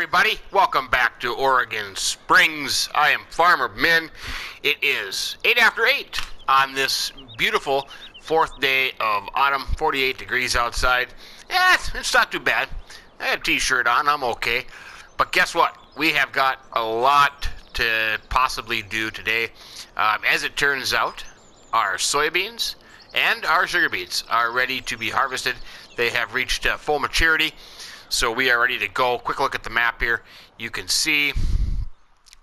everybody, welcome back to Oregon Springs. I am Farmer Min. It is 8 after 8 on this beautiful 4th day of autumn, 48 degrees outside. It's not too bad. I had a t-shirt on, I'm okay. But guess what? We have got a lot to possibly do today. As it turns out, our soybeans and our sugar beets are ready to be harvested. They have reached full maturity. So we are ready to go. Quick look at the map here. You can see,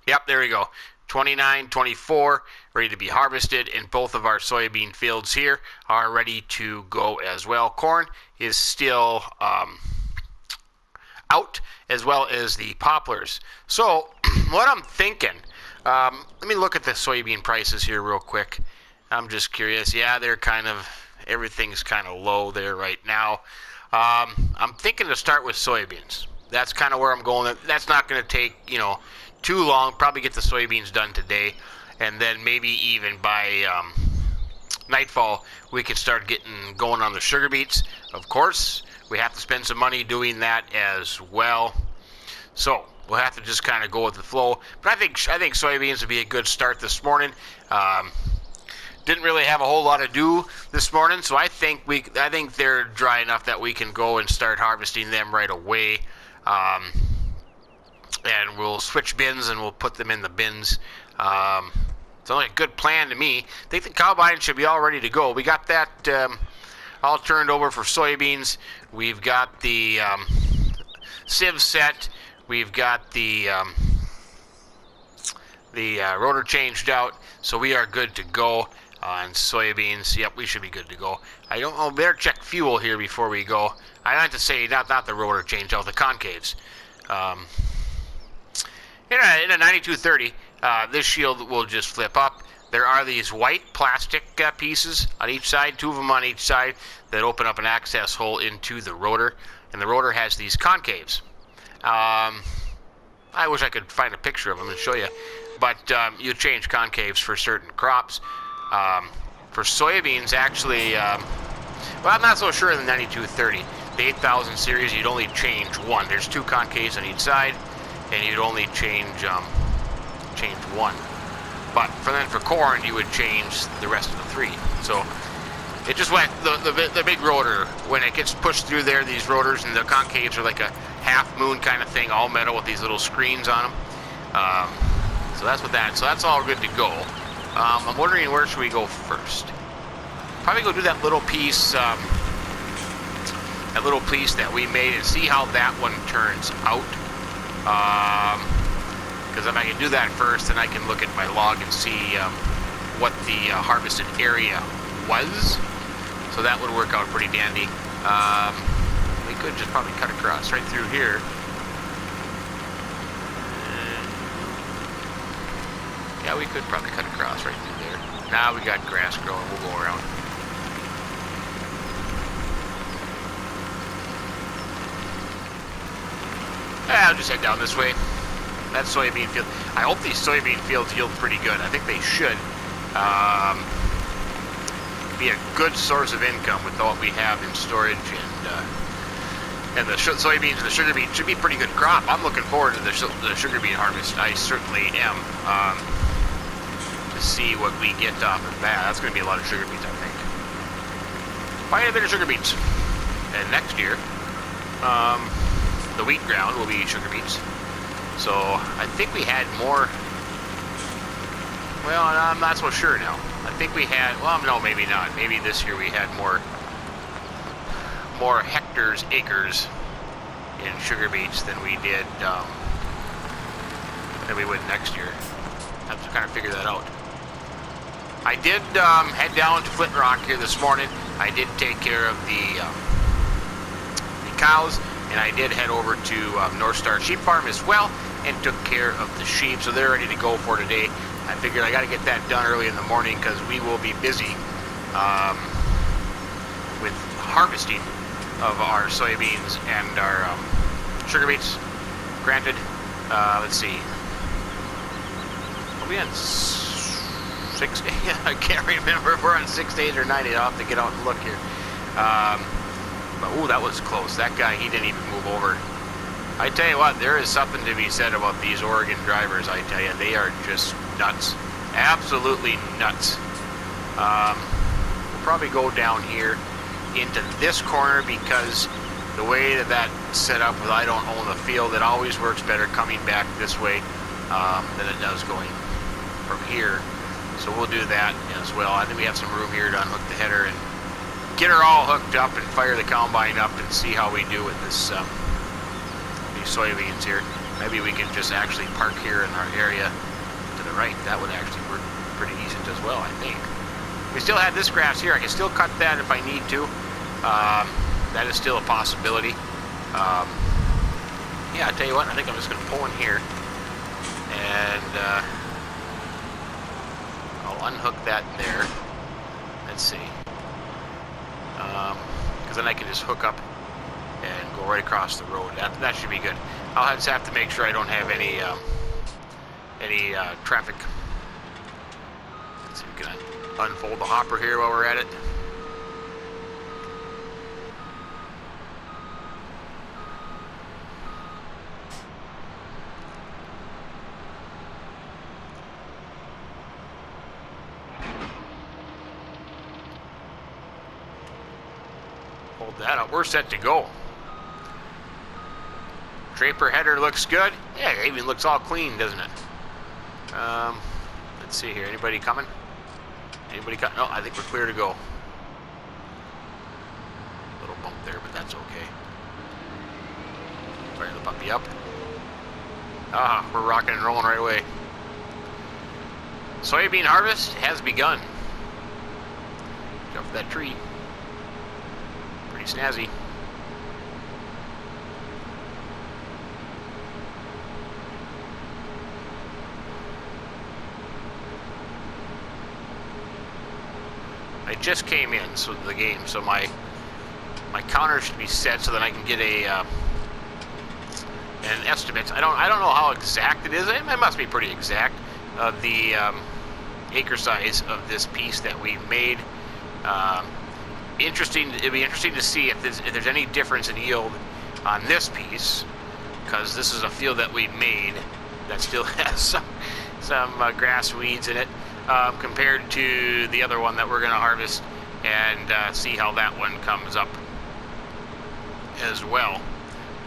yep, there we go. 29, 24, ready to be harvested, and both of our soybean fields here are ready to go as well. Corn is still out, as well as the poplars. So what I'm thinking, let me look at the soybean prices here real quick. I'm just curious. Yeah, they're everything's kind of low there right now. I'm thinking to start with soybeans. That's kind of where I'm going. That's not going to take, too long. Probably get the soybeans done today, and then maybe even by nightfall we could start getting going on the sugar beets. Of course, we have to spend some money doing that as well. So we'll have to just kind of go with the flow. But I think soybeans would be a good start this morning. Didn't really have a whole lot to do this morning, so I think they're dry enough that we can go and start harvesting them right away. And we'll switch bins and we'll put them in the bins. It's only a good plan to me. I think the combine should be all ready to go. We got that all turned over for soybeans. We've got the sieve set. We've got the rotor changed out, so we are good to go. On soybeans, yep, we should be good to go. I don't know, better check fuel here before we go. I meant to say not the rotor change out, the concaves. In a 9230, this shield will just flip up. There are these white plastic pieces on each side, 2 of them on each side, that open up an access hole into the rotor, and the rotor has these concaves. I wish I could find a picture of them and show you, but you change concaves for certain crops. For soybeans, actually, well, I'm not so sure in the 9230. The 8000 series, you'd only change one. There's 2 concaves on each side, and you'd only change one. But for corn, you would change the rest of the 3. So it just went the big rotor, when it gets pushed through there, these rotors and the concaves are like a half moon kind of thing, all metal with these little screens on them. So that's what that. So that's all good to go. I'm wondering, where should we go first? Probably go do that little piece that we made and see how that one turns out. Because if I can do that first, then I can look at my log and see what the harvested area was. So that would work out pretty dandy. We could just probably cut across right through here. Yeah, we could probably cut across right through there. Now we got grass growing. We'll go around. I'll just head down this way. That soybean field. I hope these soybean fields yield pretty good. I think they should. Be a good source of income with what we have in storage, and the soybeans and the sugar beet should be a pretty good crop. I'm looking forward to the sugar beet harvest. I certainly am. To see what we get off of that. That's going to be a lot of sugar beets, I think. Quite a bit of sugar beets. And next year, the wheat ground will be sugar beets. So I think we had more. Well, I'm not so sure now. I think we had. Well, no, maybe not. Maybe this year we had more hectares, acres in sugar beets than we did. Than we would next year. I have to kind of figure that out. I did head down to Flint Rock here this morning. I did take care of the cows, and I did head over to North Star Sheep Farm as well and took care of the sheep, so they're ready to go for today. I figured I got to get that done early in the morning because we will be busy with harvesting of our soybeans and our sugar beets. Granted, let's see. Are we on 6 days? I can't remember if we're on 6 days or 9 days. I'll have to get out and look here. But ooh, that was close. That guy, he didn't even move over. I tell you what, there is something to be said about these Oregon drivers. I tell you, they are just nuts. Absolutely nuts. We'll probably go down here into this corner because the way that that's set up with I don't own the field, it always works better coming back this way than it does going from here. So we'll do that as well. I think we have some room here to unhook the header and get her all hooked up and fire the combine up and see how we do with this these soybeans here. Maybe we can just actually park here in our area to the right. That would actually work pretty decent as well, I think. We still have this grass here. I can still cut that if I need to. That is still a possibility. Yeah, I'll tell you what, I think I'm just going to pull in here and I'll unhook that there. Let's see. Because then I can just hook up and go right across the road. That should be good. I'll just have to make sure I don't have any traffic. Let's see if we can unfold the hopper here while we're at it. Hold that up. We're set to go. Draper header looks good. Yeah, it even looks all clean, doesn't it? Let's see here. Anybody coming? Anybody coming? No, I think we're clear to go. Little bump there, but that's okay. Fire the puppy up. Ah, we're rocking and rolling right away. Soybean harvest has begun. Jump that tree. Pretty snazzy. I just came in so the game, so my counter should be set so that I can get an estimate. I don't know how exact it is. It must be pretty exact of the acre size of this piece that we made. It'd be interesting to see if there's any difference in yield on this piece, because this is a field that we made that still has some grass weeds in it, compared to the other one that we're going to harvest, and see how that one comes up as well.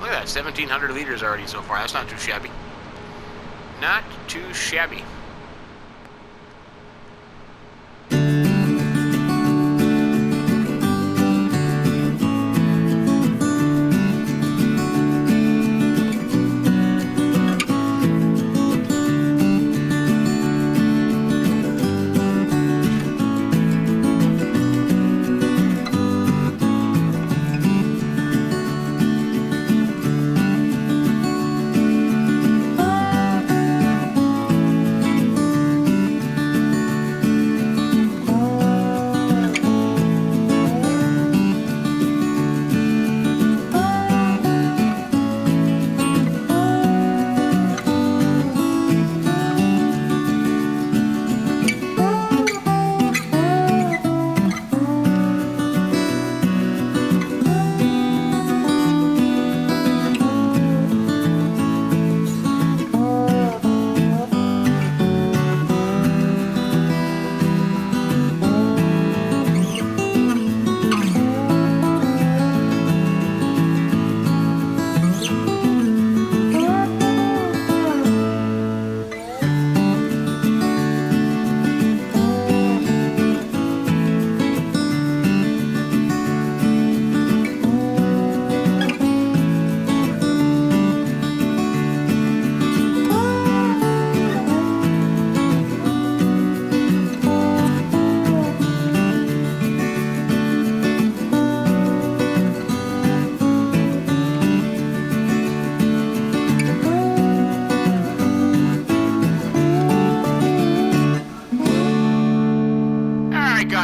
Look at that, 1,700 liters already so far. That's not too shabby. Not too shabby.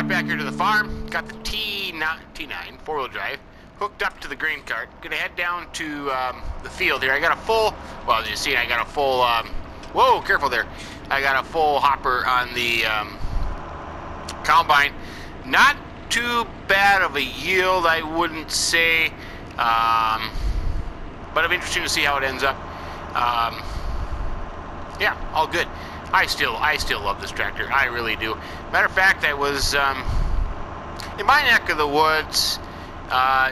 Back here to the farm, got the T9 four-wheel drive hooked up to the grain cart. Gonna head down to the field here. I got a full, well, as you see, I got a full, whoa, careful there. I got a full hopper on the combine. Not too bad of a yield, I wouldn't say. But it'll be interesting to see how it ends up. Yeah, all good. I still love this tractor. I really do. Matter of fact, I was in my neck of the woods.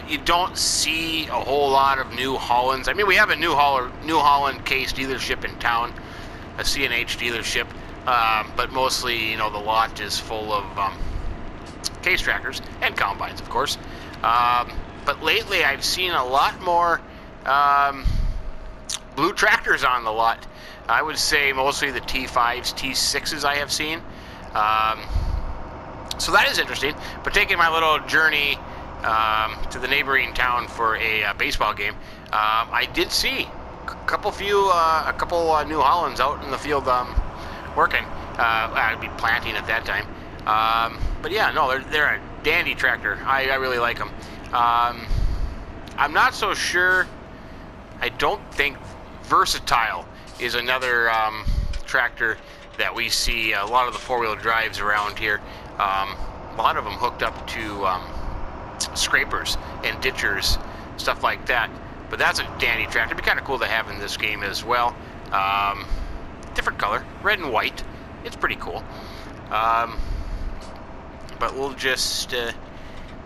You don't see a whole lot of New Hollands. I mean, we have a New Holland case dealership in town, a CNH dealership, but mostly, you know, the lot is full of case tractors and combines, of course. But lately, I've seen a lot more blue tractors on the lot. I would say mostly the T5s, T6s I have seen. So that is interesting. But taking my little journey to the neighboring town for a baseball game, I did see a couple New Hollands out in the field working. I'd be planting at that time. But yeah, no, they're a dandy tractor. I really like them. I'm not so sure. I don't think Versatile is another tractor that we see a lot of the four-wheel drives around here. A lot of them hooked up to scrapers and ditchers, stuff like that. But that's a dandy tractor. It'd be kind of cool to have in this game as well. Different color, red and white. It's pretty cool. But we'll just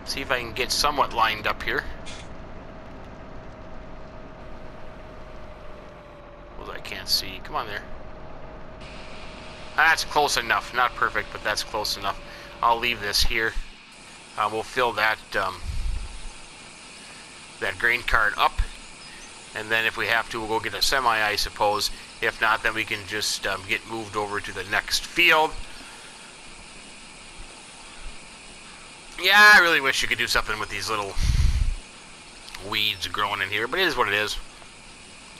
see if I can get somewhat lined up here. Well, I can't see. Come on there. That's close enough. Not perfect, but that's close enough. I'll leave this here. We'll fill that that grain cart up, and then if we have to, we'll go get a semi, I suppose. If not, then we can just get moved over to the next field. Yeah, I really wish you could do something with these little weeds growing in here, but it is what it is.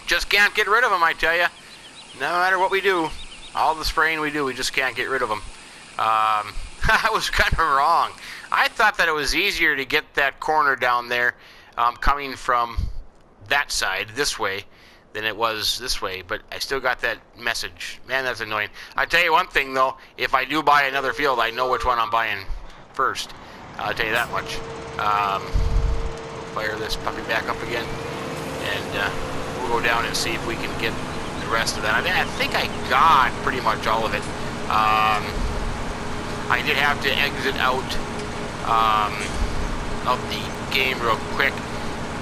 Just can't get rid of them, I tell you. No matter what we do, all the spraying we do, we just can't get rid of them. I was kind of wrong. I thought that it was easier to get that corner down there coming from that side, this way, than it was this way, but I still got that message. Man, that's annoying. I tell you one thing, though, if I do buy another field, I know which one I'm buying first. I'll tell you that much. We'll fire this puppy back up again, and we'll go down and see if we can get the rest of that. I mean, I think I got pretty much all of it. I did have to exit out of the game real quick,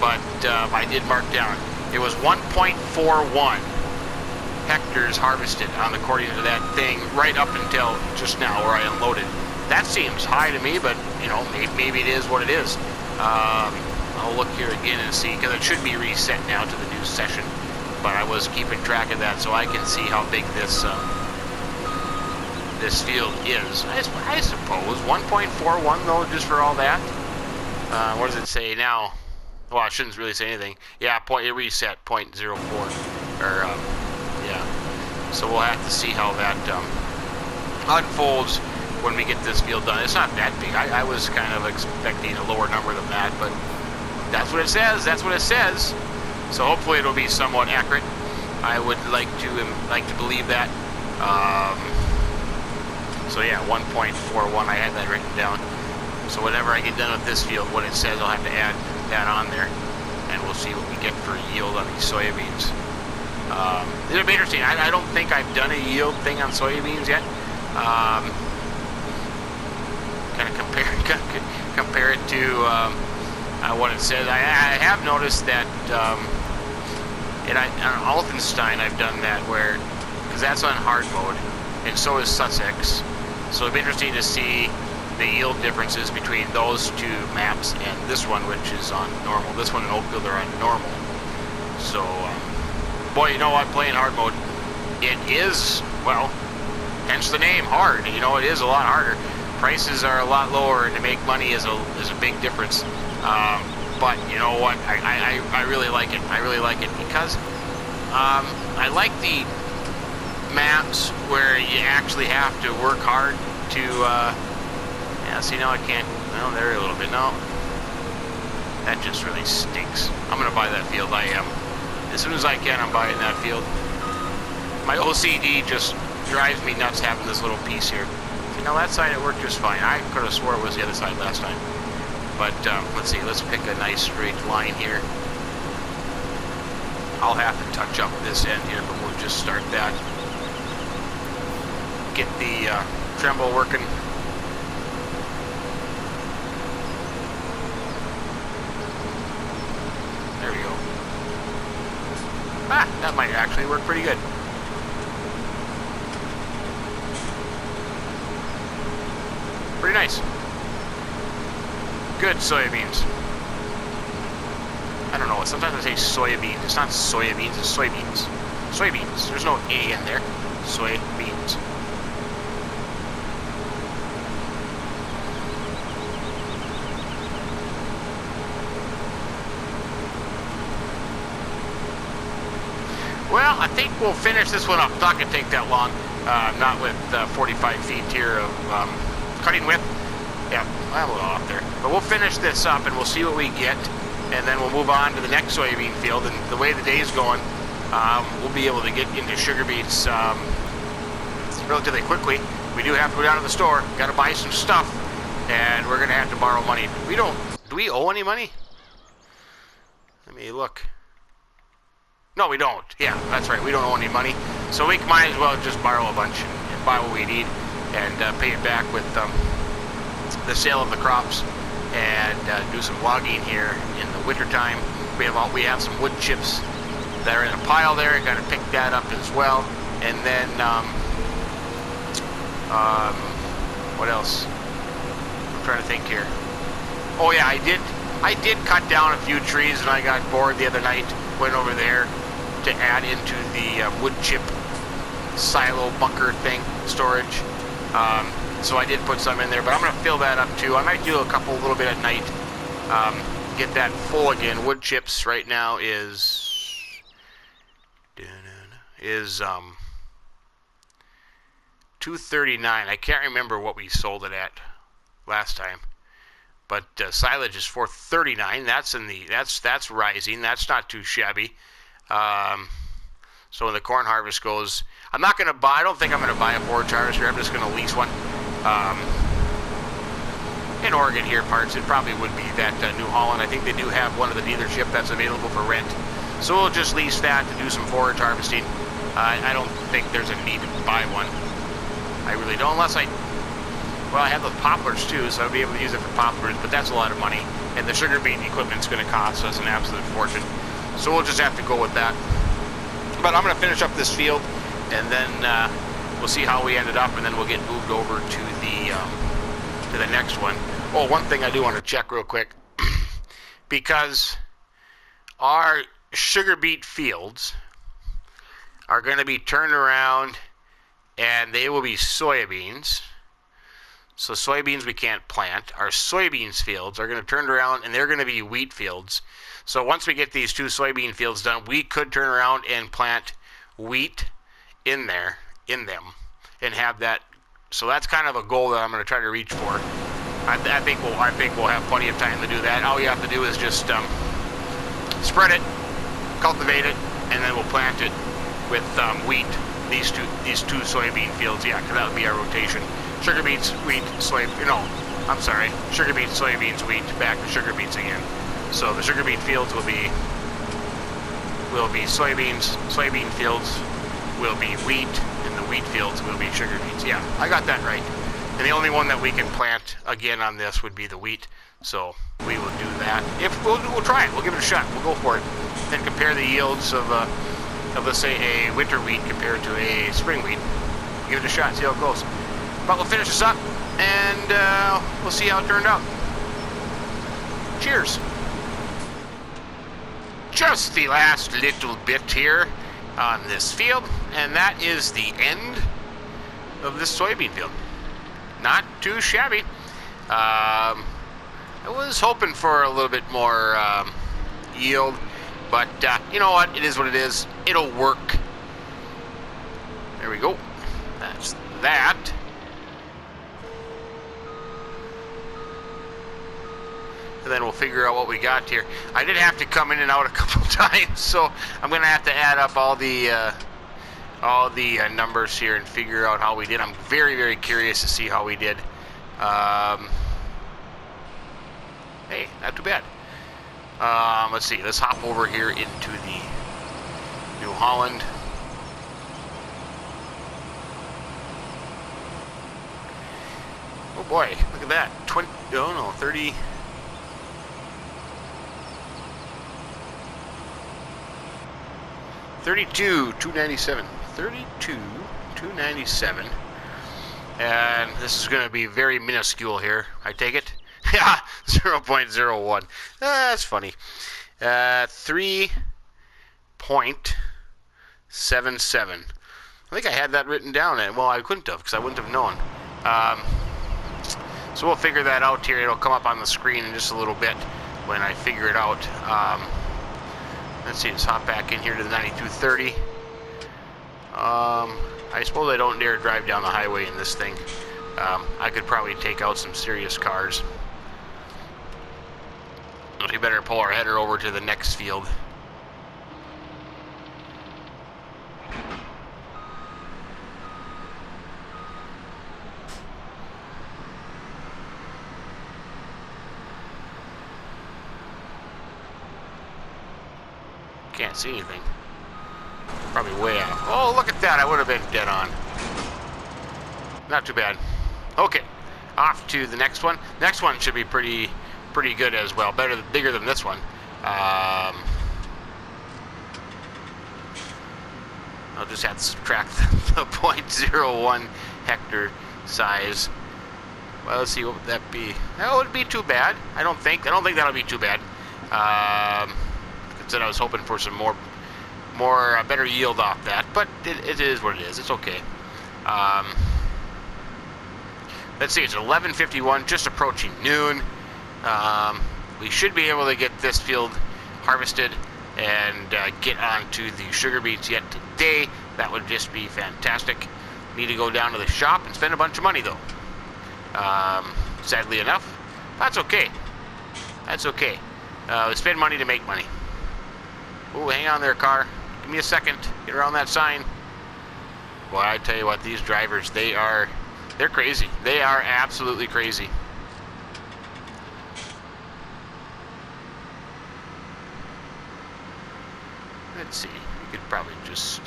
but I did mark down. It was 1.41 hectares harvested on the according to that thing right up until just now where I unloaded. That seems high to me, but you know, maybe it is what it is. I'll look here again and see, because it should be reset now to the new session, but I was keeping track of that so I can see how big this this field is. I suppose 1.41 though, just for all that. What does it say now? Well, I shouldn't really say anything. Yeah, it reset 0.04. Or yeah. So we'll have to see how that unfolds when we get this field done. It's not that big. I was kind of expecting a lower number than that, but that's what it says. That's what it says. So hopefully it'll be somewhat accurate. I would like to believe that. So yeah, 1.41. I had that written down. So whenever I get done with this field, what it says, I'll have to add that on there, and we'll see what we get for yield on these soybeans. It'll be interesting. I don't think I've done a yield thing on soybeans yet. Kind of compare it to what it says. I have noticed that on Altenstein I've done that, where, because that's on hard mode, and so is Sussex. So it'll be interesting to see the yield differences between those two maps and this one, which is on normal. This one in Oakville are on normal. So, boy, you know what? Playing hard mode, it is, well, hence the name, hard. You know, it is a lot harder. Prices are a lot lower, and to make money is a big difference. But you know what? I really like it. I really like it because I like the maps where you actually have to work hard to. Yeah, see, now I can't. Well, there a little bit. No, that just really stinks. I'm gonna buy that field. I am. As soon as I can, I'm buying that field. My OCD just drives me nuts having this little piece here. See, now that side it worked just fine. I could have swore it was the other side last time. But let's see. Let's pick a nice straight line here. I'll have to touch up this end here, but we'll just start that. Get the tremble working. There we go. Ah, that might actually work pretty good. Pretty nice. Good soybeans. I don't know, sometimes I say soybeans. It's not soybeans, it's soybeans. Soybeans. There's no A in there. Soybeans. Well, I think we'll finish this one up. It's not going to take that long. Not with 45 feet here of cutting width. Yeah, I'm a little off there. But we'll finish this up and we'll see what we get. And then we'll move on to the next soybean field. And the way the day's going, we'll be able to get into sugar beets relatively quickly. We do have to go down to the store. Got to buy some stuff. And we're going to have to borrow money. Do we owe any money? Let me look. No, we don't. Yeah, that's right. We don't owe any money. So we might as well just borrow a bunch and buy what we need and pay it back with the sale of the crops and do some logging here in the winter time. We have some wood chips that are in a pile there. Got to pick that up as well. And then what else? I'm trying to think here. Oh yeah, I did cut down a few trees and I got bored the other night. Went over there to add into the wood chip silo bunker thing storage. So I did put some in there, but I'm going to fill that up too. I might do a little bit at night. Get that full again. Wood chips right now is $2.39. I can't remember what we sold it at last time. But silage is $4.39. That's rising. That's not too shabby. So when the corn harvest goes, I don't think I'm going to buy a forage harvester. I'm just going to lease one. In Oregon here parts, it probably would be that New Holland. I think they do have one of the dealership that's available for rent. So we'll just lease that to do some forage harvesting. I don't think there's a need to buy one. I really don't, unless I have those poplars too, so I'll be able to use it for poplars, but that's a lot of money. And the sugar beet equipment's going to cost us an absolute fortune. So we'll just have to go with that. But I'm going to finish up this field, and then we'll see how we ended up, and then we'll get moved over to the next one. Oh, one thing I do want to check real quick, because our sugar beet fields are going to be turned around, and they will be soybeans. So soybeans we can't plant. Our soybeans fields are going to turn around and they're going to be wheat fields. So once we get these two soybean fields done, we could turn around and plant wheat in them and have that. So that's kind of a goal that I'm going to try to reach for. I think we'll have plenty of time to do that. All you have to do is just spread it, cultivate it, and then we'll plant it with wheat. These two soybean fields, yeah, because that would be our rotation. Sugar beets, wheat, sugar beets, soybeans, wheat, back to sugar beets again. So the sugar beet fields will be soybeans, soybean fields will be wheat, and the wheat fields will be sugar beets. Yeah, I got that right. And the only one that we can plant again on this would be the wheat. So we will do that. We'll try it. We'll give it a shot. We'll go for it. Then compare the yields of let's say a winter wheat compared to a spring wheat. Give it a shot. See how it goes. But we'll finish this up, and we'll see how it turned out. Cheers. Just the last little bit here on this field, and that is the end of this soybean field. Not too shabby. I was hoping for a little bit more yield, but you know what? It is what it is. It'll work. There we go. That's that. And then we'll figure out what we got here. I did have to come in and out a couple times, so I'm going to have to add up all the numbers here and figure out how we did. I'm very, very curious to see how we did. Hey, not too bad. Let's see. Let's hop over here into New Holland. Oh boy, look at that. 20, oh no, 30. 32,297. 32,297. And this is going to be very minuscule here, I take it. Yeah, 0.01. That's funny. 3.77. I think I had that written down. Well, I couldn't have because I wouldn't have known. So we'll figure that out here. It'll come up on the screen in just a little bit when I figure it out. Let's see, let's hop back in here to the 9230. I suppose I don't dare drive down the highway in this thing. I could probably take out some serious cars. We better pull our header over to the next field. Can't see anything. Probably way off. Oh, look at that. I would have been dead on. Not too bad. Okay. Off to the next one. Next one should be pretty good as well. Bigger than this one. I'll just have to subtract the 0.01 hectare size. Well, let's see, what would that be? That wouldn't be too bad. I don't think that'll be too bad. Said I was hoping for some more better yield off that, but it is what it is. It's okay. Let's see, it's 11:51, just approaching noon. We should be able to get this field harvested and get onto the sugar beets yet today. That would just be fantastic. Need to go down to the shop and spend a bunch of money though. Sadly enough, that's okay. That's okay. We spend money to make money. Oh, hang on there, car. Give me a second. Get around that sign. Boy, I tell you what, these drivers, they're crazy. They are absolutely crazy. Let's see. We could probably just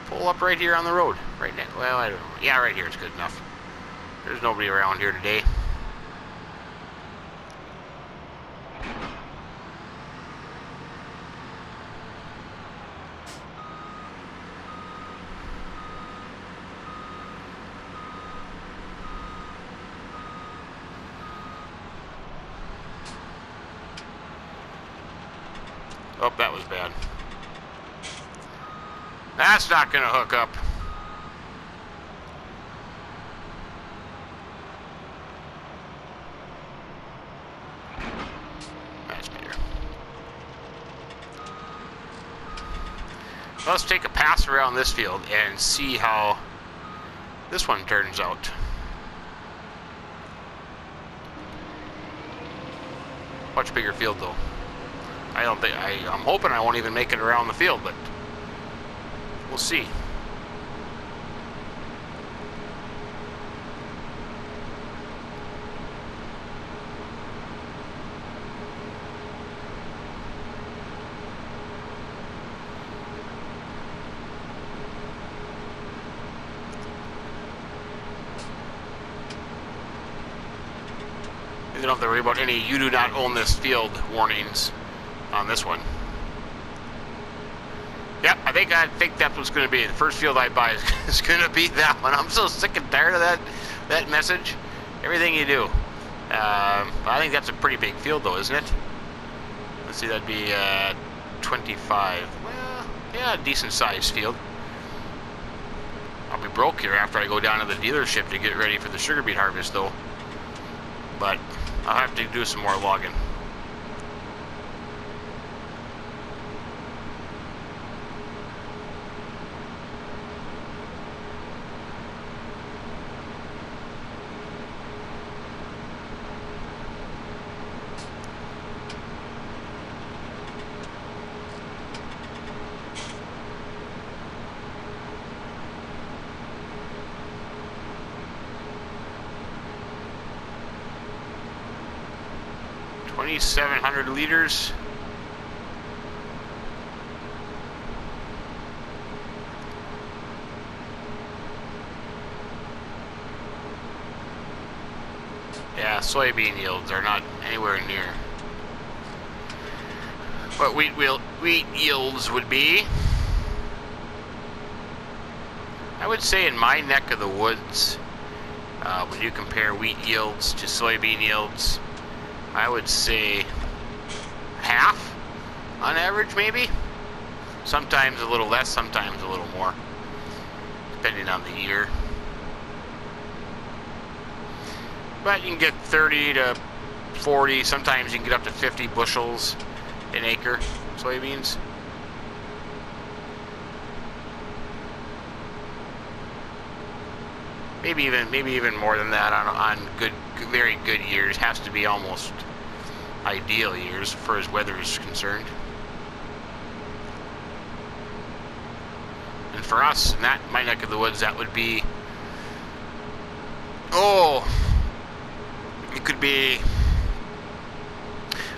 pull up right here on the road. Right now. Well, I don't know. Yeah, right here is good enough. There's nobody around here today. Oh, that was bad. That's not going to hook up. That's better. Let's take a pass around this field and see how this one turns out. Much bigger field though. I'm hoping I won't even make it around the field, but we'll see. You don't have to worry about any "you do not own this field" warnings on this one. Yep, I think that's what's going to be. The first field I buy is going to be that one. I'm so sick and tired of that message. Everything you do. I think that's a pretty big field though, isn't it? Let's see, that'd be 25. Well, yeah, a decent sized field. I'll be broke here after I go down to the dealership to get ready for the sugar beet harvest though. But I'll have to do some more logging. $2,700 liters. soybean yields are not anywhere near what wheat yields would be. I would say in my neck of the woods, when you compare wheat yields to soybean yields, I would say half on average, maybe. Sometimes a little less, sometimes a little more, depending on the year. But you can get 30 to 40, sometimes you can get up to 50 bushels an acre soybeans. Maybe even more than that on very good years. Has to be almost ideal years for as weather is concerned. And for us, in my neck of the woods, that would be, it could be,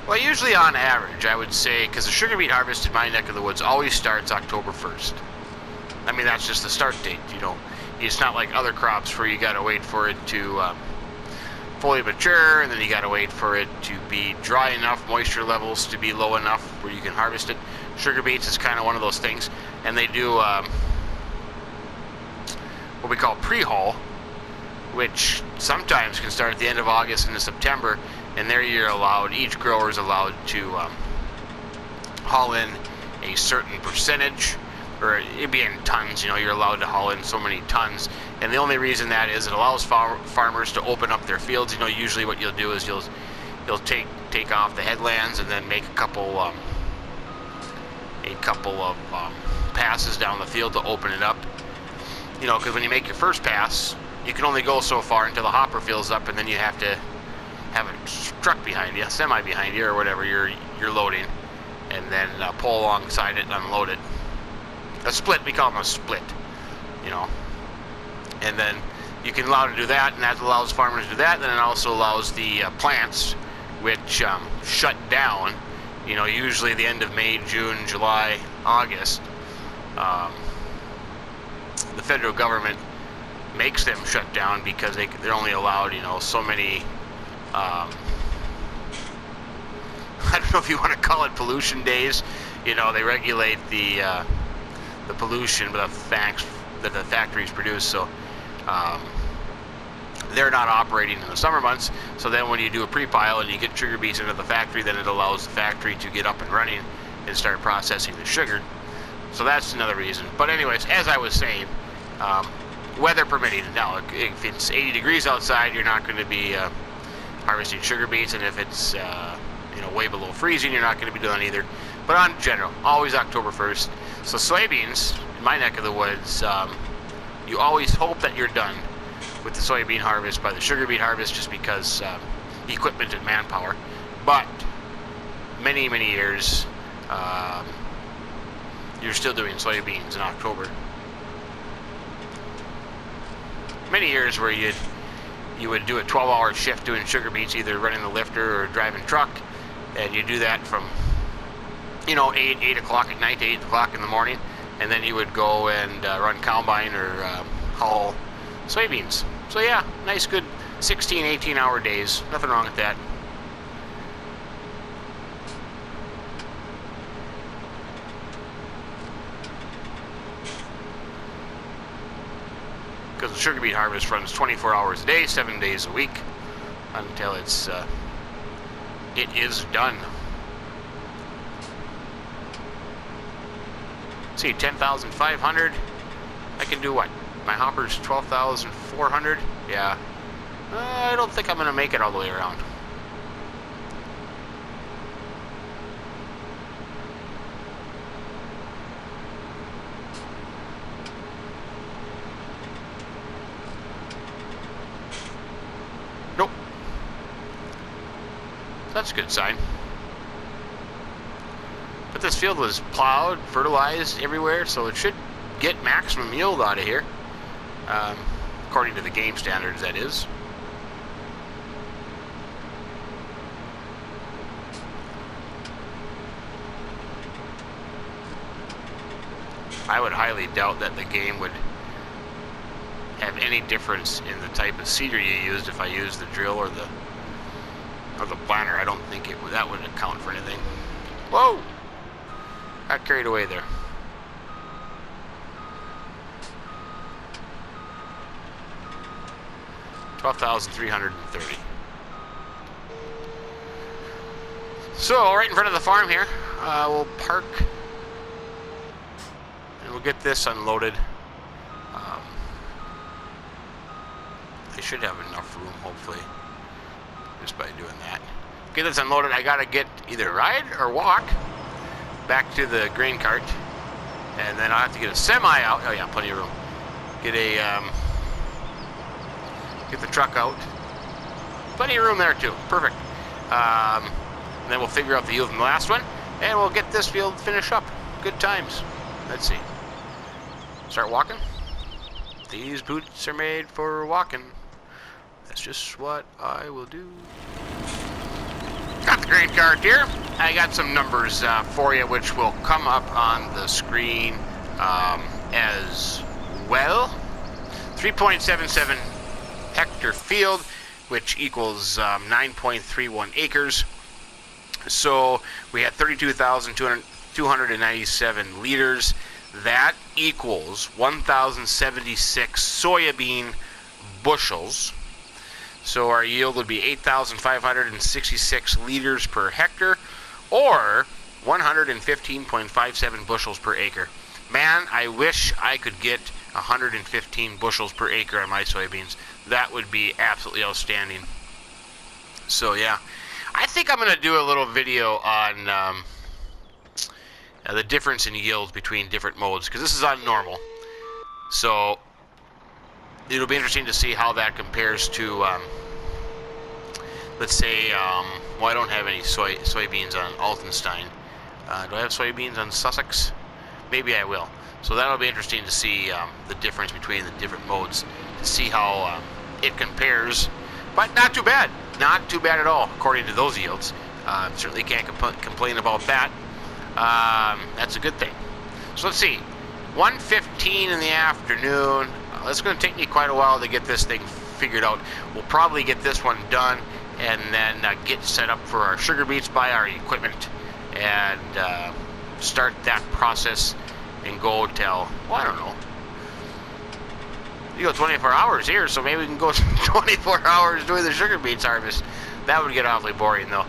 well, usually on average, I would say, because the sugar beet harvest in my neck of the woods always starts October 1st. I mean, that's just the start date, you know. It's not like other crops where you got to wait for it to fully mature, and then you got to wait for it to be dry enough, moisture levels to be low enough where you can harvest it. Sugar beets is kind of one of those things, and they do what we call pre-haul, which sometimes can start at the end of August into September, and there you're allowed, each grower is allowed to haul in a certain percentage, or it'd be in tons, you know, you're allowed to haul in so many tons, and the only reason that is it allows farmers to open up their fields. You know, usually what you'll do is you'll take off the headlands and then make a couple of passes down the field to open it up. You know, because when you make your first pass, you can only go so far until the hopper fills up, and then you have to have a truck behind you, semi behind you, or whatever you're loading, and then pull alongside it and unload it. A split, we call them a split, you know. And then you can allow to do that, and that allows farmers to do that. Then it also allows the plants, which shut down, you know, usually the end of May, June, July, August. The federal government makes them shut down because they're only allowed, you know, so many, I don't know if you want to call it pollution days. You know, they regulate the pollution that the factories produce, so they're not operating in the summer months. So then when you do a pre-pile and you get sugar beets into the factory, then it allows the factory to get up and running and start processing the sugar. So that's another reason. But anyways, as I was saying, weather permitting. Now, if it's 80 degrees outside, you're not going to be harvesting sugar beets, and if it's you know, way below freezing, you're not going to be doing either. But on general, always October 1st. So soybeans, in my neck of the woods, you always hope that you're done with the soybean harvest by the sugar beet harvest, just because equipment and manpower. But many years, you're still doing soybeans in October. Many years where you would do a 12-hour shift doing sugar beets, either running the lifter or driving truck, and you do that from, you know, 8 o'clock at night to 8 o'clock in the morning, and then you would go and run combine or haul soybeans. So yeah, nice good 16, 18-hour days. Nothing wrong with that. Because the sugar beet harvest runs 24 hours a day, 7 days a week, until it is done. See, 10,500. I can do what? My hopper's 12,400. Yeah. I don't think I'm gonna make it all the way around. Nope. That's a good sign. But this field was plowed, fertilized everywhere, so it should get maximum yield out of here. According to the game standards, that is. I would highly doubt that the game would have any difference in the type of seeder you used if I used the drill or the Or the planter, I don't think that would account for anything. Whoa! Got carried away there. $12,330. So, right in front of the farm here, we'll park and we'll get this unloaded. I should have enough room, hopefully, just by doing that. Get this unloaded, I gotta get either ride or walk back to the grain cart, and then I'll have to get a semi out. Oh yeah, plenty of room. Get the truck out. Plenty of room there too. Perfect. And then we'll figure out the yield from the last one, and we'll get this field finished up. Good times. Let's see. Start walking. These boots are made for walking. That's just what I will do. Got the grain cart here. I got some numbers for you, which will come up on the screen as well. 3.77 hectare field, which equals 9.31 acres. So we had 32,297 liters. That equals 1,076 soybean bushels. So our yield would be 8,566 liters per hectare, or 115.57 bushels per acre. Man, I wish I could get 115 bushels per acre on my soybeans. That would be absolutely outstanding. So yeah, I think I'm going to do a little video on the difference in yields between different modes, because this is on normal. So it'll be interesting to see how that compares to, let's say, well, I don't have any soybeans on Altenstein. Do I have soybeans on Sussex? Maybe I will. So that'll be interesting to see the difference between the different modes, to see how it compares. But not too bad. Not too bad at all, according to those yields. Certainly can't complain about that. That's a good thing. So let's see. 1:15 in the afternoon. It's going to take me quite a while to get this thing figured out. We'll probably get this one done and then get set up for our sugar beets, buy our equipment, and start that process and go till, well, I don't know. You go 24 hours here, so maybe we can go 24 hours doing the sugar beets harvest. That would get awfully boring, though,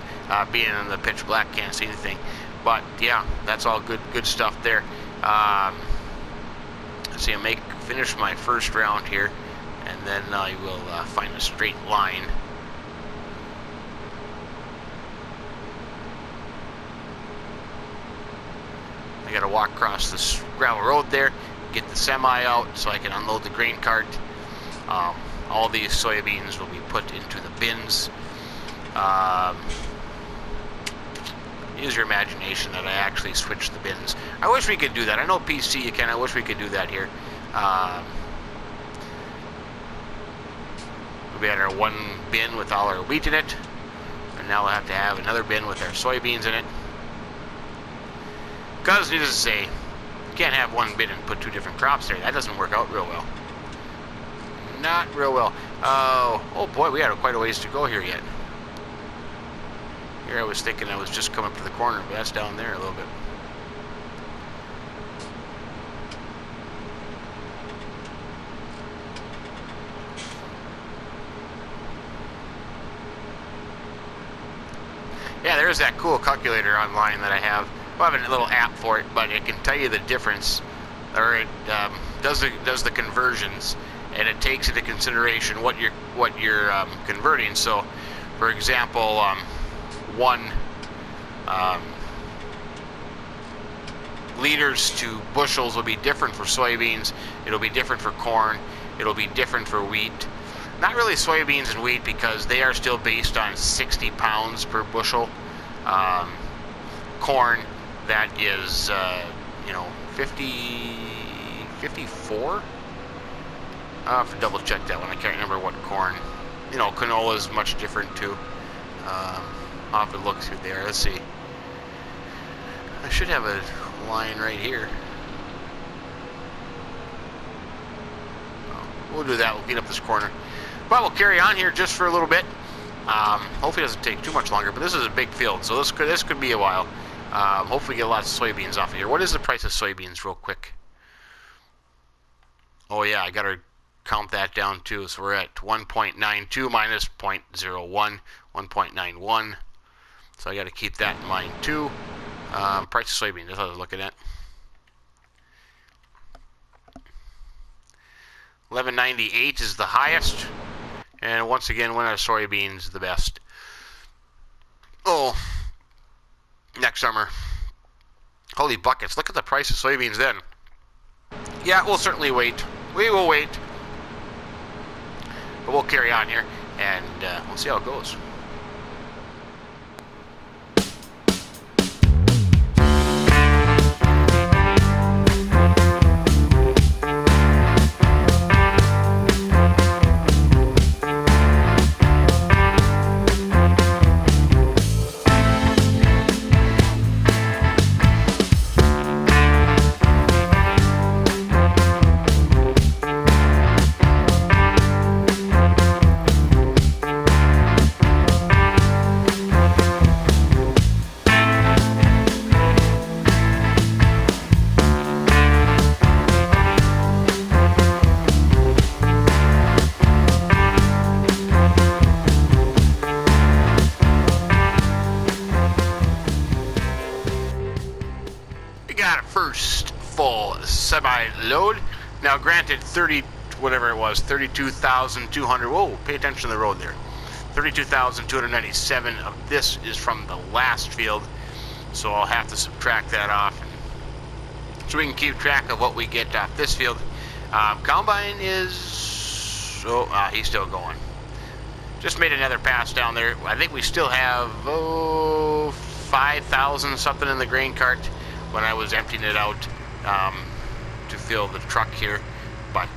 being in the pitch black, can't see anything. But yeah, that's all good stuff there. Let's see, I'll finish my first round here, and then I will find a straight line. I gotta walk across this gravel road there, get the semi out so I can unload the grain cart. All these soybeans will be put into the bins. Use your imagination that I actually switch the bins. I wish we could do that. I know PC you can. I wish we could do that here. We had our one bin with all our wheat in it, and now we'll have to have another bin with our soybeans in it. Because, needless to say, you can't have one bin and put two different crops there. That doesn't work out real well. Not real well. Oh boy, we had quite a ways to go here yet. Here I was thinking I was just coming up to the corner, but that's down there a little bit. Yeah, there's that cool calculator online that I have. I have a little app for it, but it can tell you the difference, or it does the conversions, and it takes into consideration what you're converting. So, for example, liters to bushels will be different for soybeans. It'll be different for corn. It'll be different for wheat. Not really soybeans and wheat, because they are still based on 60 pounds per bushel. Corn, that is, 54? I'll have to double check that one. I can't remember what corn. Canola is much different too. I'll have to look through there. Let's see. I should have a line right here. We'll do that. We'll get up this corner. But we'll carry on here just for a little bit, Hopefully it doesn't take too much longer, but this is a big field, so this could be a while. Hopefully get lots of soybeans off of here. What is the price of soybeans real quick? Oh yeah, I gotta count that down too. So we're at 1.92 minus 0.01, 1.91. So I gotta keep that in mind too. Price of soybeans, that's what I was looking at. 11.98 is the highest. And once again, when are soybeans the best? Oh, next summer. Holy buckets, look at the price of soybeans then. Yeah, we'll certainly wait. We will wait. But we'll carry on here, and we'll see how it goes. Semi-load. Now granted 32,200, whoa, pay attention to the road there. 32,297 of this is from the last field, so I'll have to subtract that off so we can keep track of what we get off this field. Combine is, he's still going. Just made another pass down there. I think we still have 5,000 something in the grain cart when I was emptying it out to fill the truck here, but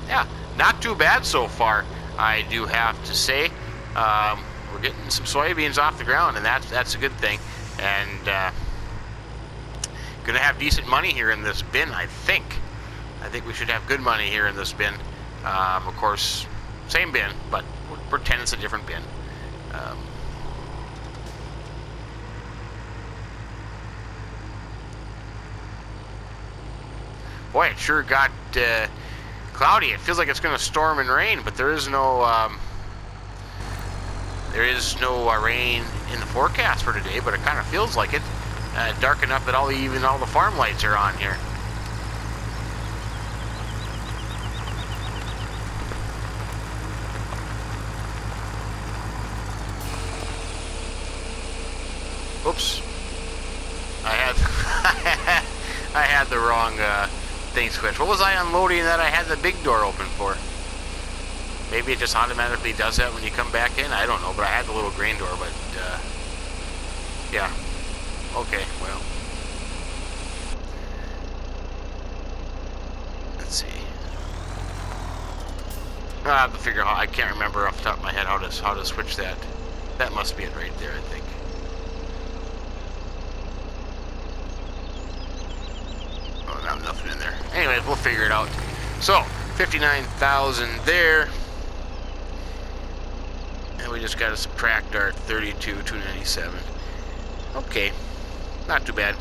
yeah, not too bad so far, I do have to say. We're getting some soybeans off the ground, and that's a good thing, and gonna have decent money here in this bin. I think we should have good money here in this bin. Of course, same bin, but pretend it's a different bin. Boy, it sure got cloudy. It feels like it's going to storm and rain, but there is no rain in the forecast for today. But it kind of feels like it. Dark enough that even all the farm lights are on here. Oops, I had the wrong thing switched. What was I unloading that I had the big door open for? Maybe it just automatically does that when you come back in? I don't know, but I had the little grain door, but yeah. Okay, well. Let's see. I have to figure out, I can't remember off the top of my head how to switch that. That must be it right there, I think. Nothing in there. Anyways, we'll figure it out. So, 59,000 there. And we just got to subtract our 32,297. Okay. Not too bad.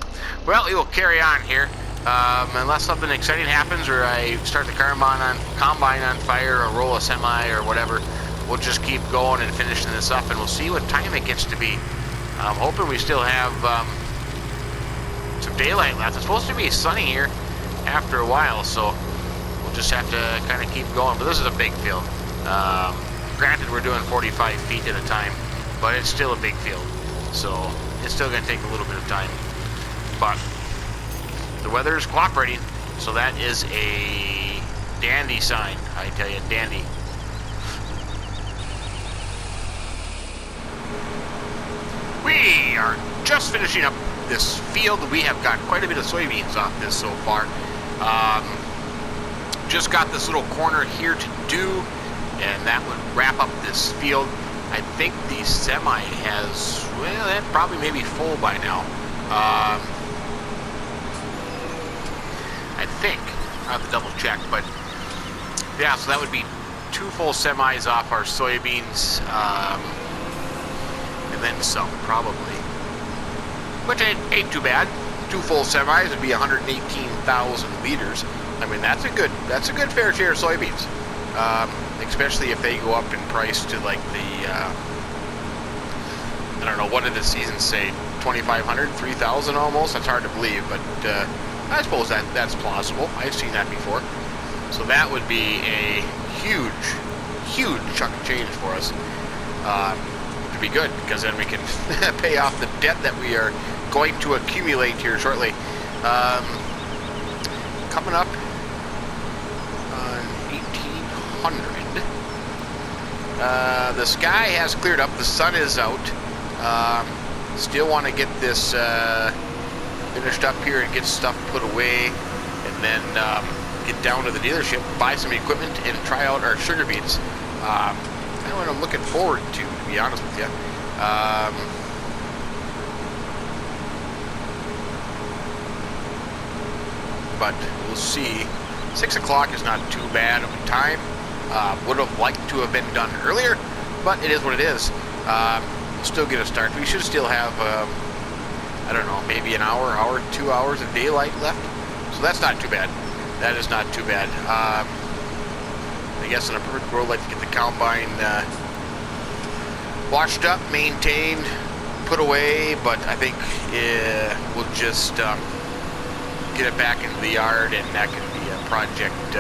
Well, we will carry on here. Unless something exciting happens or I start the combine on fire or roll a semi or whatever, we'll just keep going and finishing this up, and we'll see what time it gets to be. I'm hoping we still have some daylight left. It's supposed to be sunny here after a while, so we'll just have to kind of keep going. But this is a big field. Granted, we're doing 45 feet at a time, but it's still a big field, so it's still going to take a little bit of time. But the weather is cooperating, so that is a dandy sign, I tell you, dandy. We are just finishing up this field. We have got quite a bit of soybeans off this so far. Just got this little corner here to do, and that would wrap up this field. I think the semi has, well, that probably may be full by now. I think. I'll have to double check, but yeah, so that would be 2 full semis off our soybeans. and then some, probably. Which ain't too bad. 2 full semis would be 118,000 liters. I mean, that's a good fair share of soybeans. Especially if they go up in price to like the, I don't know, what did the season say? 2,500, 3,000 almost? That's hard to believe, but I suppose that's plausible. I've seen that before. So that would be a huge chunk of change for us. To be good, because then we can pay off the debt that we are going to accumulate here shortly. Coming up on 1,800. The sky has cleared up. The sun is out. Still want to get this finished up here and get stuff put away, and then get down to the dealership, buy some equipment, and try out our sugar beets. Kind of what I'm looking forward to be honest with you. But we'll see. 6 o'clock is not too bad of a time. Would have liked to have been done earlier, but it is what it is. Still get a start. We should still have, I don't know, maybe an hour, 2 hours of daylight left. So that's not too bad. That is not too bad. I guess in a perfect world, I'd like to get the combine washed up, maintained, put away, but I think we'll just get it back into the yard, and that could be a project,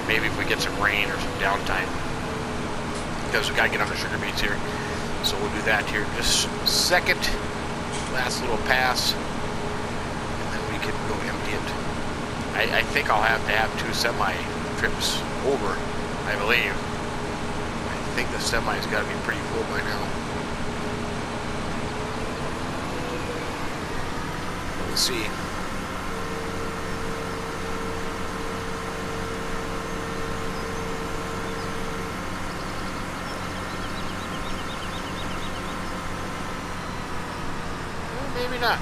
maybe if we get some rain or some downtime, because we got to get on the sugar beets here. So we'll do that here in just a second. Last little pass, and then we can go empty it. I think I'll have to have 2 semi trips over, I believe. I think the semi's got to be pretty full by now. We'll see. Maybe not.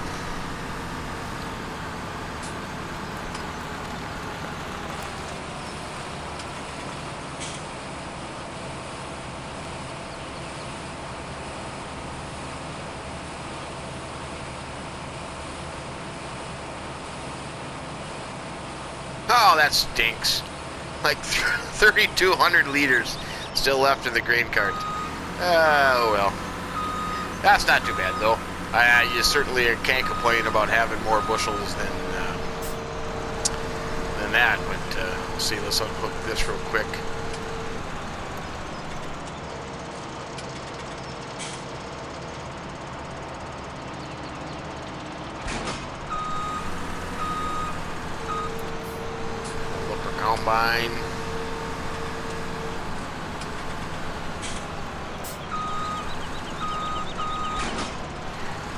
Oh, that stinks. Like 3,200 liters still left in the grain cart. Oh well. That's not too bad though. You certainly can't complain about having more bushels than that, but we'll see. Let's unhook this real quick. Look for combine.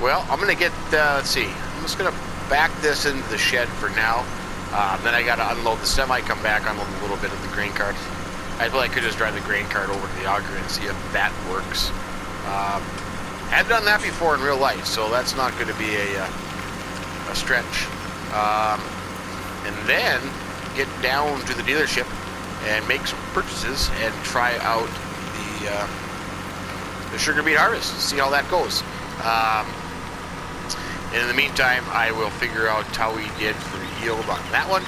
Well, I'm going to get, let's see, I'm just going to back this into the shed for now. Then I got to unload the semi, come back, unload a little bit of the grain cart. I feel like I could just drive the grain cart over to the auger and see if that works. I've done that before in real life, so that's not going to be a stretch. And then get down to the dealership and make some purchases and try out the sugar beet harvest, see how that goes. And in the meantime, I will figure out how we did for yield on that one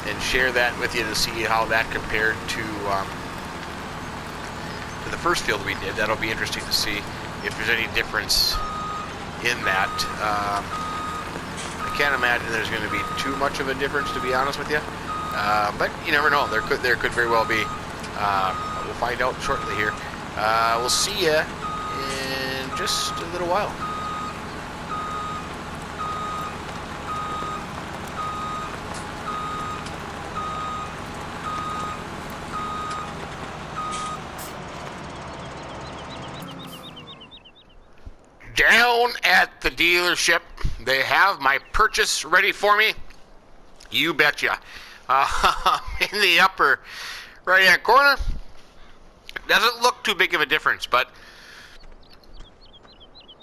and share that with you to see how that compared to the first field we did. That'll be interesting to see if there's any difference in that. I can't imagine there's going to be too much of a difference, to be honest with you. But you never know. There could very well be. We'll find out shortly here. We'll see you in just a little while. Down at the dealership, they have my purchase ready for me. You betcha. In the upper right-hand corner, doesn't look too big of a difference, but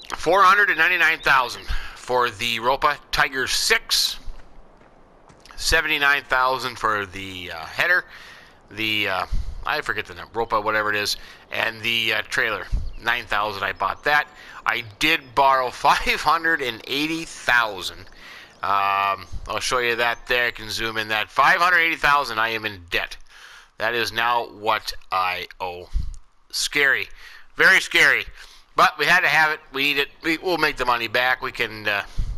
$499,000 for the Ropa Tiger 6, $79,000 for the header, the I forget the number, Ropa, whatever it is, and the trailer. 9,000. I bought that. I did borrow 580,000. I'll show you that there. I can zoom in that. 580,000. I am in debt. That is now what I owe. Scary, very scary. But we had to have it. We need it. We'll make the money back. We can.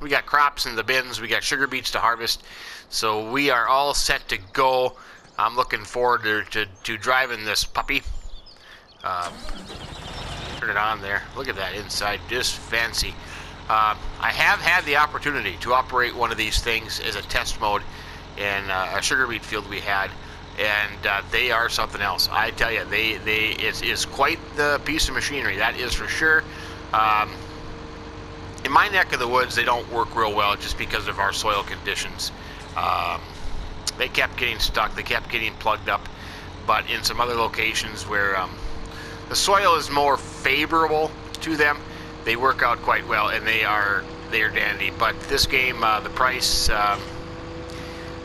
We got crops in the bins. We got sugar beets to harvest. So we are all set to go. I'm looking forward to driving this puppy. Turn it on there. Look at that inside. Just fancy. I have had the opportunity to operate one of these things as a test mode in a sugar beet field we had. And they are something else. I tell you, it's quite the piece of machinery. That is for sure. In my neck of the woods, they don't work real well just because of our soil conditions. They kept getting stuck. They kept getting plugged up. But in some other locations where the soil is more favorable to them, they work out quite well, and they are dandy. But this game, the price.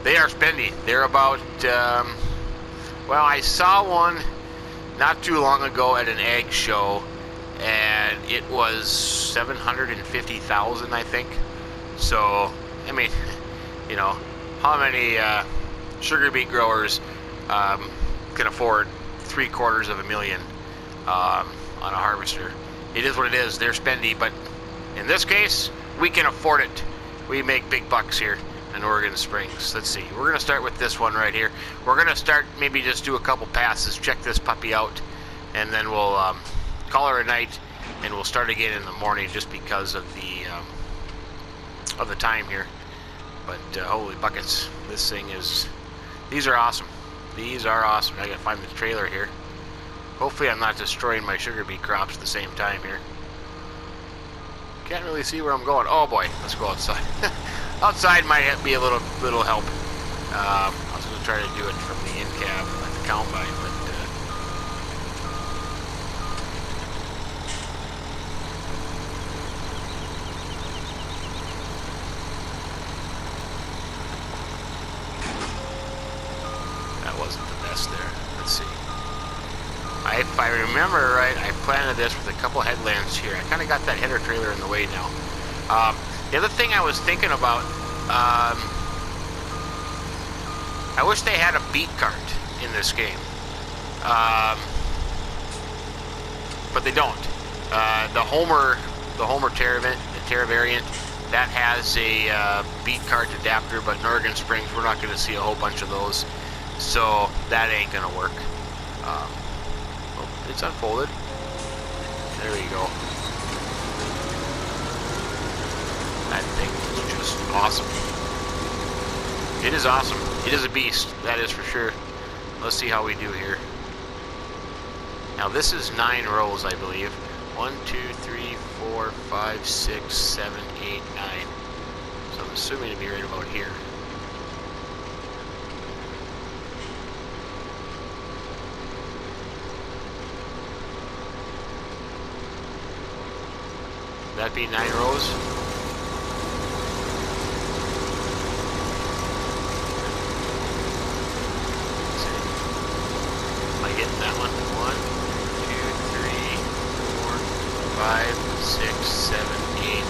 They are spendy. They're about, well, I saw one not too long ago at an ag show, and it was 750,000, I think. So, I mean, you know, how many sugar beet growers can afford $750,000 on a harvester? It is what it is. They're spendy, but in this case, we can afford it. We make big bucks here in Oregon Springs. Let's see. We're going to start with this one right here. We're going to start, maybe just do a couple passes, check this puppy out, and then we'll call her a night, and we'll start again in the morning just because of the time here. But holy buckets, this thing is, these are awesome. These are awesome. I got to find the trailer here. Hopefully I'm not destroying my sugar beet crops at the same time here. Can't really see where I'm going. Oh boy, let's go outside. Outside might be a little help. I was going to try to do it from the in cab at the combine, but that wasn't the best there. Let's see. If I remember right, I planted this with a couple headlands here. I kind of got that header trailer in the way now. The other thing I was thinking about, I wish they had a beet cart in this game, but they don't. The Homer Terra variant, that has a beet cart adapter, but in Oregon Springs we're not going to see a whole bunch of those, so that ain't going to work. Oh, it's unfolded. There we go. That thing is just awesome. It is awesome. It is a beast, that is for sure. Let's see how we do here. Now this is 9 rows, I believe. 1, 2, 3, 4, 5, 6, 7, 8, 9. So I'm assuming to be right about here. That'd be 9 rows. Getting that one. 1, 2, 3, 4, 5, 6, 7, 8, 9,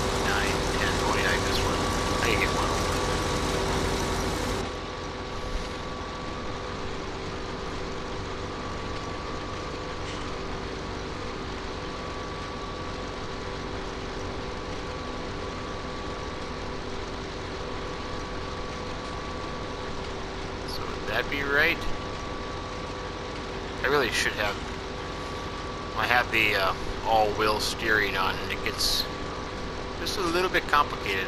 10. Oh yeah, this one. I can get one over. So would that be right? I really should have. I have the all-wheel steering on, and it gets just a little bit complicated.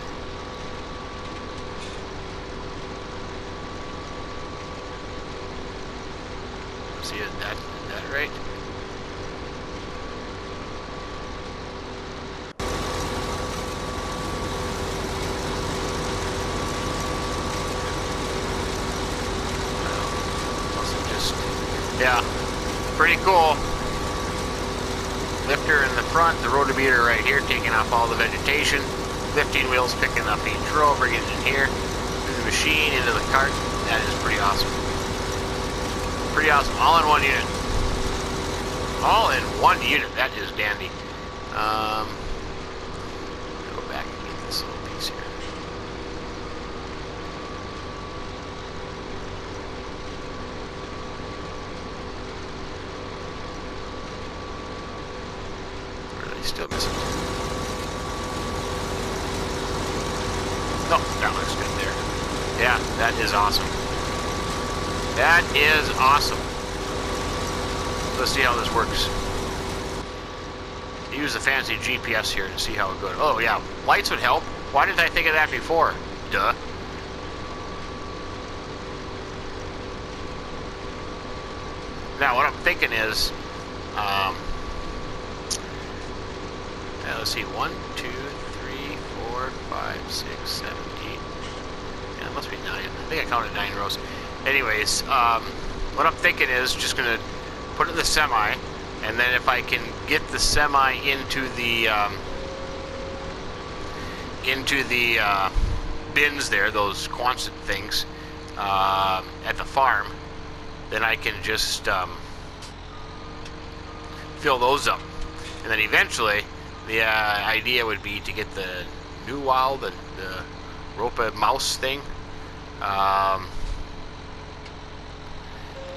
See, is that right? Yeah, pretty cool. Lifter in the front, the rotometer right here, taking off all the vegetation. Lifting wheels picking up each row, bringing it in here, through the machine, into the cart. That is pretty awesome. Pretty awesome, all in one unit. All in one unit. That is dandy. Go back and get this little piece here. Or are they still missing? Oh, that looks good there. Yeah, that is awesome. That is awesome. Let's see how this works. Use the fancy GPS here and see how it goes. Oh yeah, lights would help. Why didn't I think of that before? Duh. Now what I'm thinking is, let's see, 1, 2, 3, 4, 5, 6, 7, 8. Yeah, it must be 9. I think I counted 9 rows. Anyways, what I'm thinking is just gonna put it in the semi, and then if I can get the semi into the bins there, those Quonset things at the farm, then I can just fill those up, and then eventually the idea would be to get the new wild, the Ropa mouse thing,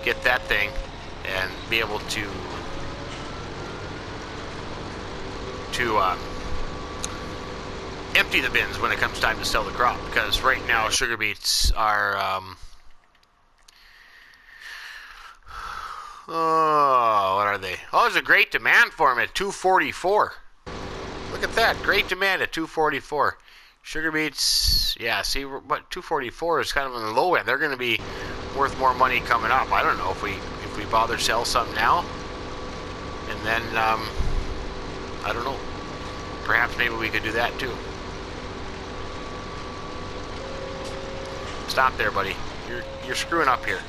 get that thing and be able to empty the bins when it comes time to sell the crop, because right now sugar beets are oh, what are they? Oh, there's a great demand for them at 244. Look at that, great demand at 244. Sugar beets, yeah, see, but 244 is kind of on the low end. They're going to be worth more money coming up. I don't know if we bother sell some now, and then I don't know. Perhaps maybe we could do that too. Stop there, buddy. You're screwing up here.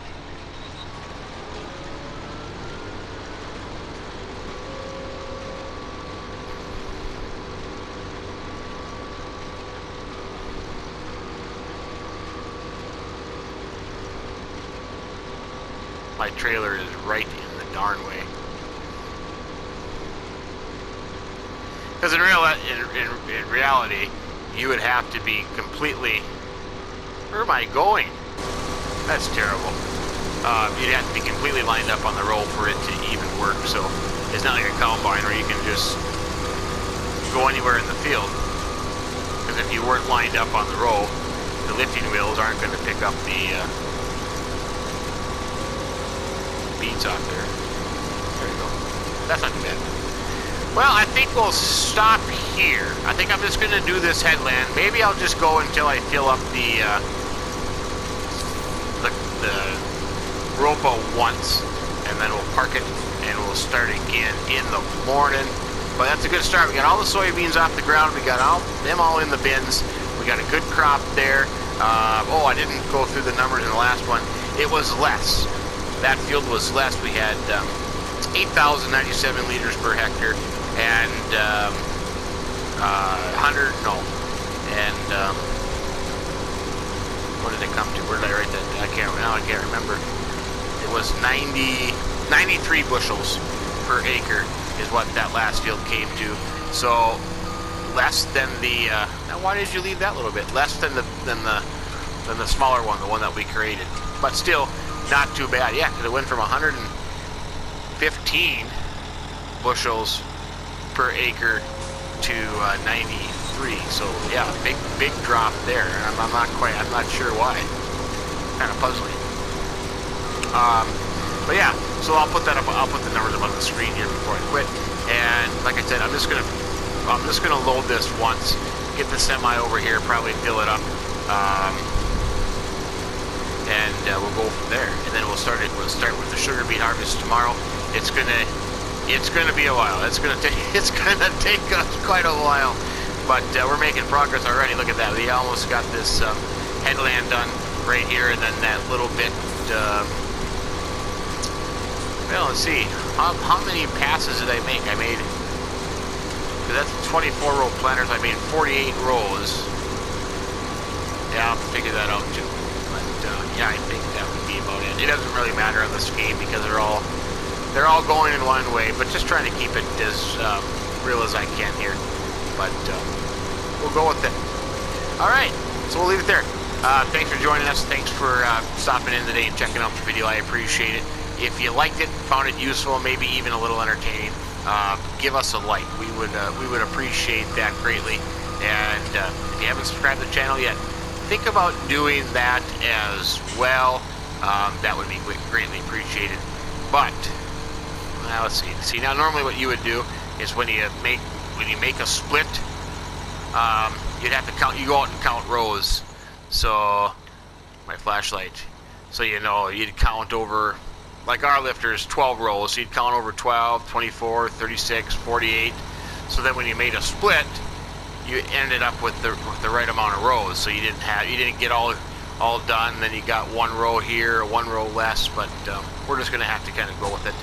My trailer is right in the darn way. Because in reality, you would have to be completely... Where am I going? That's terrible. You'd have to be completely lined up on the row for it to even work. So it's not like a combine where you can just go anywhere in the field. Because if you weren't lined up on the row, the lifting wheels aren't going to pick up the beads off there. There you go. That's not too bad. Well, I think we'll stop here. I think I'm just going to do this headland. Maybe I'll just go until I fill up the Ropa once, and then we'll park it, and we'll start again in the morning. But that's a good start. We got all the soybeans off the ground. We got them all in the bins. We got a good crop there. Oh, I didn't go through the numbers in the last one. It was less. That field was less. We had 8,097 liters per hectare, and 100, no, and what did it come to? Where did I write that? I can't remember. It was 93 bushels per acre is what that last field came to. So less than the. Now, why did you leave that little bit? Less than the smaller one, the one that we created. But still, not too bad. Yeah, because it went from 115 bushels per acre to 93. So yeah, big drop there. I'm not sure why. Kind of puzzling. But yeah, so I'll put that up. I'll put the numbers up on the screen here before I quit. And like I said, I'm just gonna load this once, get the semi over here, probably fill it up, and we'll go from there. And then we'll start with the sugar beet harvest tomorrow. It's gonna be a while. It's gonna take us quite a while, but we're making progress already. Look at that. We almost got this headland done right here, and then that little bit. Well, let's see. How many passes did I make? I made, because that's 24 row planters. I made 48 rows. Yeah, I'll figure that out too. But yeah, I think that would be about it. It doesn't really matter on this game because they're all they're all going in one way, but just trying to keep it as real as I can here. But we'll go with it. All right, so we'll leave it there. Thanks for joining us. Thanks for stopping in today and checking out the video. I appreciate it. If you liked it, found it useful, maybe even a little entertaining, give us a like. We would appreciate that greatly. And if you haven't subscribed to the channel yet, think about doing that as well. That would be greatly apprecited. But now let's see. See, now normally what you would do is when you make a split, you'd have to count. You go out and count rows. So my flashlight. So you know you'd count over. Like our lifter is 12 rows, so you'd count over 12, 24, 36, 48. So then when you made a split, you ended up with the right amount of rows. So you didn't get all done. Then you got one row here, one row less. But we're just gonna have to kind of go with it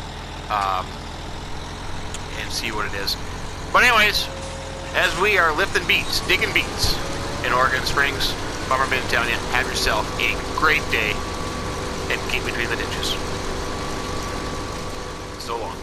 and see what it is. But anyways, as we are lifting beets, digging beets in Oregon Springs, Farmer Ben telling you, have yourself a great day and keep between the ditches. So long.